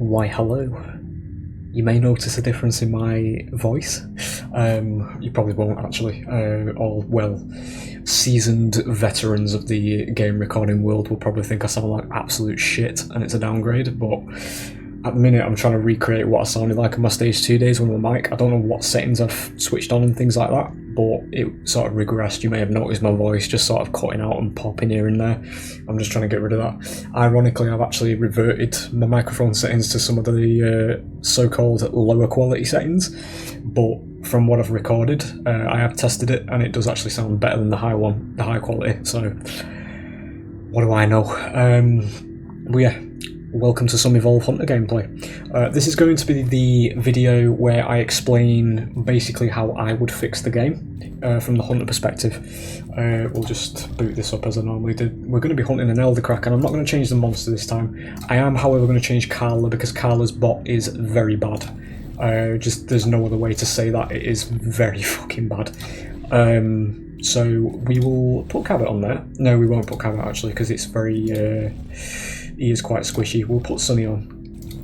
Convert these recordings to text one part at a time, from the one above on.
Why, hello. You may notice a difference in my voice. You probably won't, actually. All well seasoned veterans of the game recording world will probably think I sound like absolute shit and it's a downgrade, but at the minute I'm trying to recreate what I sounded like on my stage 2 days with my mic. I don't know what settings I've switched on and things like that, but it sort of regressed. You may have noticed my voice just sort of cutting out and popping here and there. I'm just trying to get rid of that. Ironically, I've actually reverted my microphone settings to some of the so-called lower quality settings, but from what I've recorded, I have tested it and it does actually sound better than the high one, the high quality, so what do I know? But yeah, welcome to some Evolve Hunter gameplay. This is going to be the video where I explain basically how I would fix the game from the Hunter perspective. We'll just boot this up as I normally did. We're going to be hunting an Eldercrack and I'm not going to change the monster this time. I am, however, going to change Carla because Carla's bot is very bad. There's no other way to say that. It is very fucking bad. So we will put Cabot on there. No, we won't put Cabot actually because it's very... he is quite squishy. We'll put Sunny on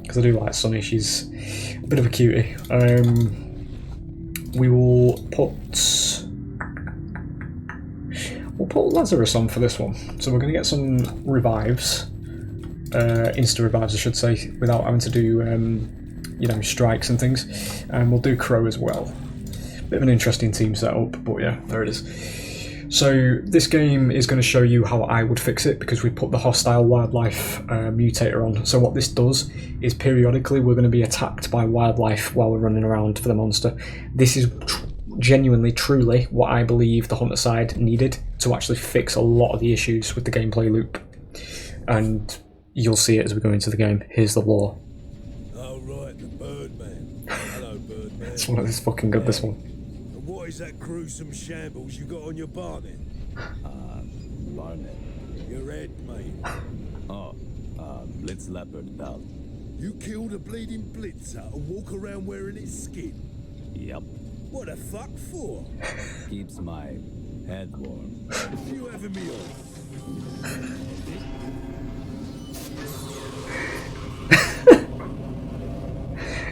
because I do like Sunny. She's a bit of a cutie. We will put Lazarus on for this one. So we're going to get some revives, insta revives, I should say, without having to do you know, strikes and things. And we'll do Crow as well. Bit of an interesting team setup, but yeah, there it is. So this game is going to show you how I would fix it because we put the hostile wildlife mutator on. So what this does is periodically we're going to be attacked by wildlife while we're running around for the monster. This is genuinely, truly what I believe the Hunter side needed to actually fix a lot of the issues with the gameplay loop. And you'll see it as we go into the game. Here's the lore. Oh right, the Birdman. Hello, Birdman. It's one of this fucking good, this one. And what is that gruesome shambles you got on your barnet? Barnet. Your head, mate. Oh, Blitz Leopard Belt. You killed a bleeding blitzer and walk around wearing its skin. Yep. What the fuck for? Keeps my head warm. You having me on?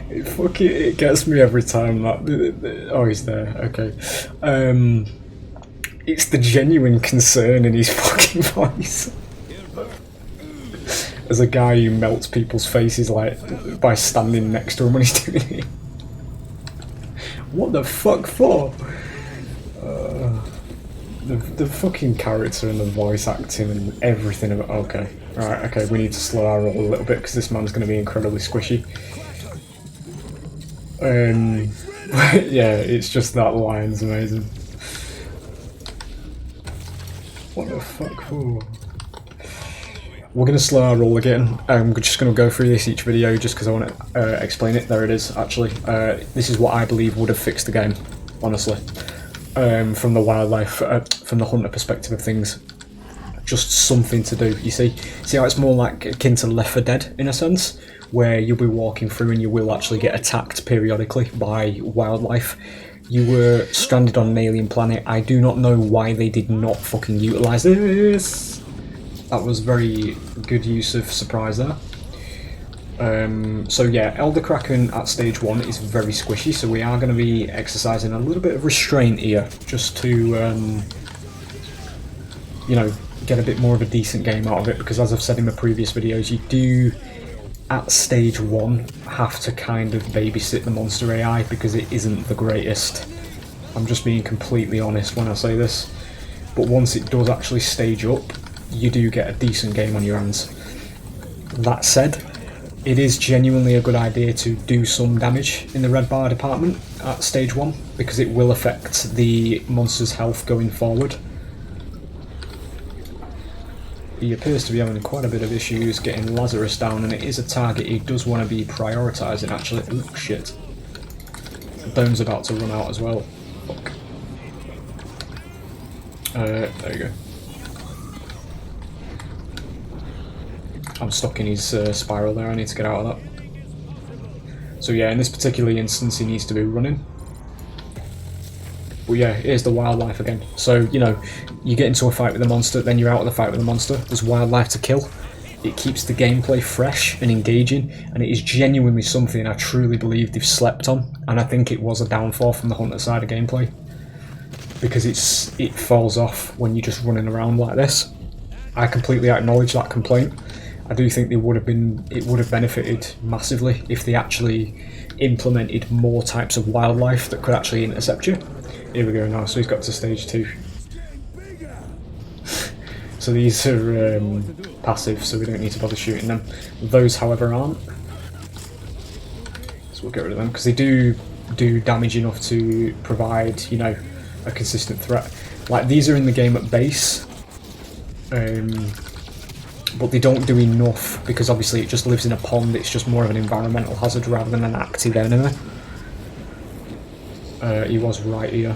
It gets me every time that... Oh, he's there, okay. It's the genuine concern in his fucking voice. As a guy who melts people's faces like by standing next to him when he's doing it. What the fuck for? The fucking character and the voice acting and everything about... Okay, right, okay, we need to slow our roll a little bit because this man's going to be incredibly squishy. Yeah, it's just that line's amazing. What the fuck for? We're going to slow our roll again. I'm just going to go through this each video just because I want to explain it. There it is, actually. This is what I believe would have fixed the game, honestly. From the wildlife, from the Hunter perspective of things. Just something to do, you see? See how it's more like akin to Left 4 Dead, in a sense? Where you'll be walking through and you will actually get attacked periodically by wildlife. You were stranded on an alien planet. I do not know why they did not fucking utilise this. That was very good use of surprise there. So yeah, Eldercracken at stage 1 is very squishy, so we are going to be exercising a little bit of restraint here, just to, you know, get a bit more of a decent game out of it, because as I've said in my previous videos, you do, at stage 1, have to kind of babysit the monster AI, because it isn't the greatest. I'm just being completely honest when I say this. But once it does actually stage up, you do get a decent game on your hands. That said, it is genuinely a good idea to do some damage in the red bar department at stage 1, because it will affect the monster's health going forward. He appears to be having quite a bit of issues getting Lazarus down, and it is a target he does want to be prioritising actually. Ooh, shit. Bone's about to run out as well. Fuck. There you go. I'm stuck in his spiral there, I need to get out of that. So yeah, in this particular instance he needs to be running. But yeah, here's the wildlife again. So, you know, you get into a fight with the monster, then you're out of the fight with the monster. There's wildlife to kill. it keeps the gameplay fresh and engaging, and it is genuinely something I truly believe they've slept on, and I think it was a downfall from the Hunter side of gameplay, because it falls off when you're just running around like this. I completely acknowledge that complaint. I do think it would have benefited massively if they actually implemented more types of wildlife that could actually intercept you. Here we go now, so he's got to stage 2. So these are passive, so we don't need to bother shooting them. Those, however, aren't. So we'll get rid of them, because they do damage enough to provide, you know, a consistent threat. Like, these are in the game at base, but they don't do enough, because obviously it just lives in a pond. It's just more of an environmental hazard rather than an active enemy. He was right here.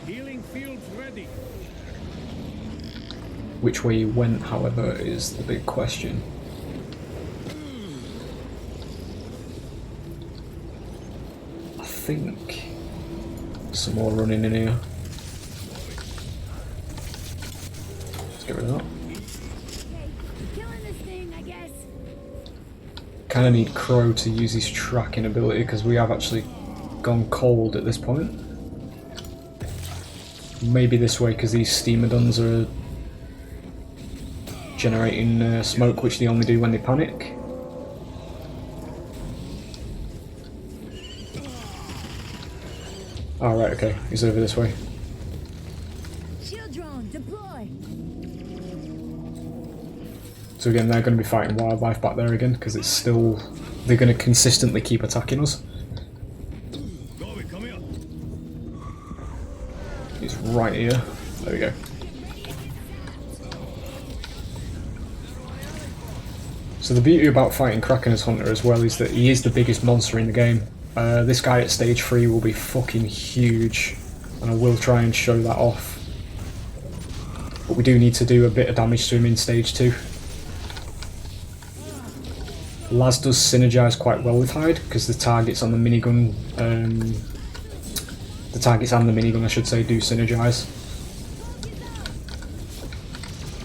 Healing fields ready. Which way he went, however, is the big question. I think some more running in here. Let's get rid of that. Kind of need Crow to use his tracking ability, because we have actually gone cold at this point. Maybe this way, because these Steamodons are generating smoke, which they only do when they panic. Oh, right, okay, he's over this way. Shield drone, deploy. So again, they're going to be fighting wildlife back there again, because it's still... they're going to consistently keep attacking us. He's right here. There we go. So the beauty about fighting Kraken as Hunter as well is that he is the biggest monster in the game. This guy at stage 3 will be fucking huge, and I will try and show that off. But we do need to do a bit of damage to him in stage 2. Laz does synergise quite well with Hyde, because the targets on the minigun, the targets and the minigun I should say, do synergise.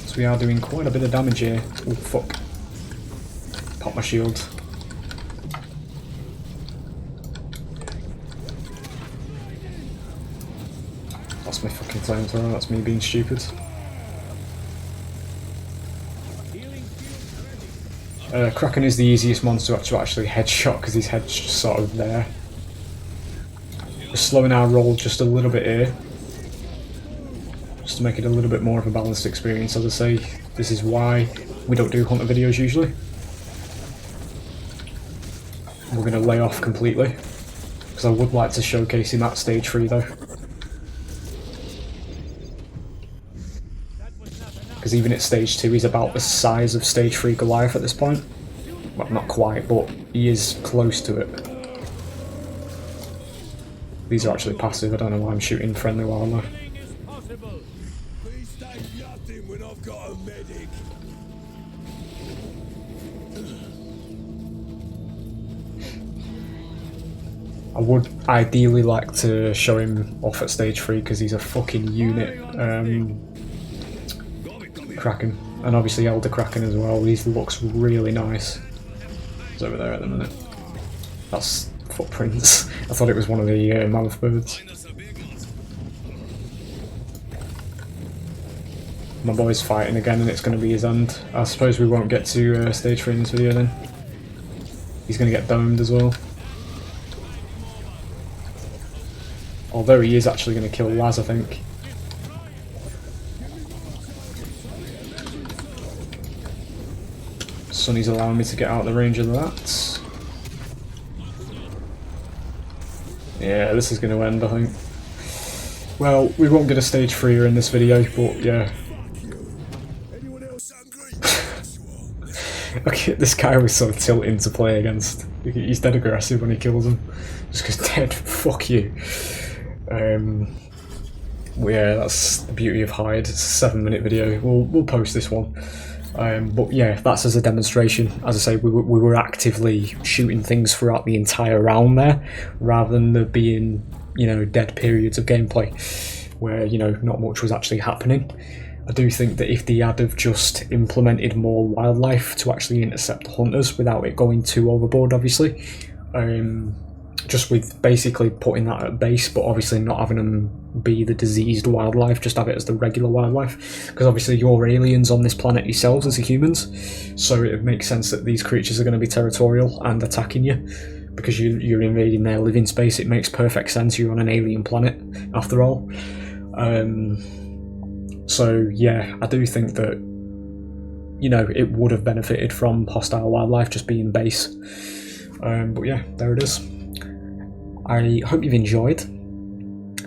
So we are doing quite a bit of damage here. Oh fuck. Pop my shield. That's my fucking flamethrower, that's me being stupid. Kraken is the easiest monster to actually headshot, because his head's just sort of there. We're slowing our roll just a little bit here, just to make it a little bit more of a balanced experience. As I say, this is why we don't do Hunter videos usually. We're going to lay off completely, because I would like to showcase him at stage 3 though. Because even at stage 2 he's about the size of stage 3 Goliath at this point. Well, not quite, but he is close to it. These are actually passive, I don't know why I'm shooting friendly wildlife. Please say nothing when I've got a medic. I would ideally like to show him off at stage 3, because he's a fucking unit. Kraken, and obviously Elder Kraken as well. He looks really nice. He's over there at the minute. That's footprints. I thought it was one of the mammoth birds. My boy's fighting again, and it's going to be his end. I suppose we won't get to stage 3 in this video then. He's going to get domed as well. Although he is actually going to kill Laz, I think. Sonny's allowing me to get out of the range of that. Yeah, this is going to end, I think. Well, we won't get a stage 3 in this video, but yeah. Anyone else hungry? Okay, this guy was so tilting to play against. He's dead aggressive when he kills him. Just goes dead, fuck you. Well, yeah, that's the beauty of Hyde. It's a 7-minute video. We'll post this one. But yeah, that's as a demonstration. As I say, we were actively shooting things throughout the entire round there, rather than there being, you know, dead periods of gameplay where, you know, not much was actually happening. I do think that if they had have just implemented more wildlife to actually intercept the hunters without it going too overboard, obviously, just with basically putting that at base, but obviously not having them be the diseased wildlife, just have it as the regular wildlife, because obviously you're aliens on this planet yourselves as humans, so it makes sense that these creatures are going to be territorial and attacking you, because you're invading their living space. It makes perfect sense, you're on an alien planet after all. So yeah, I do think that, you know, it would have benefited from hostile wildlife just being base. But yeah, there it is. I hope you've enjoyed.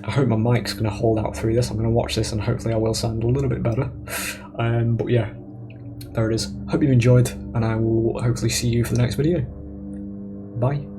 I hope my mic's going to hold out through this. I'm going to watch this and hopefully I will sound a little bit better. But yeah, there it is. Hope you've enjoyed, and I will hopefully see you for the next video. Bye.